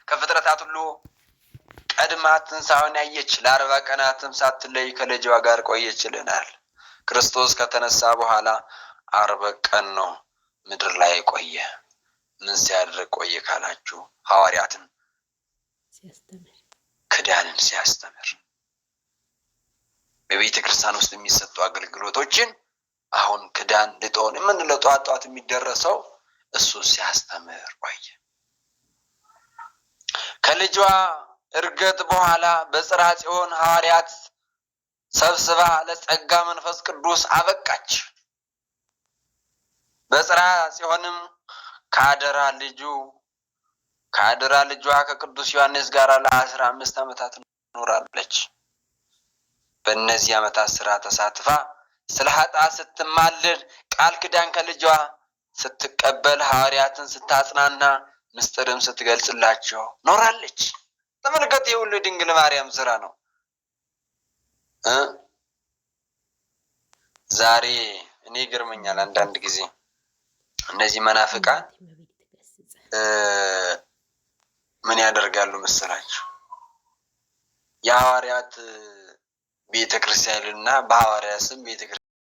ከፍጥረታት ሁሉ ቀድማ ትንሣኤውን ያየች ለ40 ቀናትም ሳትለይ ከልጇ ጋር ቆየችልናል። ክርስቶስ ከተነሳ በኋላ 40 ቀን ነው ምድር ላይ ቆየ። ምን ሲያደርግ ቆየ ካላችሁ ሐዋርያትን ሲያስተምር፣ ክዳንን ሲያስተምር፣ በቤተ ክርስቲያን ውስጥ የሚሰጡ አገልግሎቶችን አሁን ክዳን ልጦን የምንለው ጧት የሚደረሰው እሱ ሲያስተምር ቆየ። ከልጇ እርገት በኋላ በጽርሐ ጽዮን ሐዋርያት ሰብስባ ለጸጋ መንፈስ ቅዱስ አበቃች። በጽርሐ ጽዮንም ከአደራ ልጇ ከቅዱስ ዮሐንስ ጋር ለ15 ዓመታት ኖራለች። በእነዚህ ዓመታት ስራ ተሳትፋ ስለ ኃጥአን ስትማልድ ቃል ኪዳን ከልጇ ስትቀበል ሐዋርያትን ስታጽናና ምስጢርም ስትገልጽላቸው ኖራለች። ተመልከቱ፣ የሁሉ ድንግል ማርያም ስራ ነው። ዛሬ እኔ ይገርመኛል አንዳንድ ጊዜ እነዚህ መናፍቃን ምን ያደርጋሉ መሰላችሁ? የሐዋርያት ቤተክርስቲያንና በሐዋርያት ስም ቤተክርስቲያን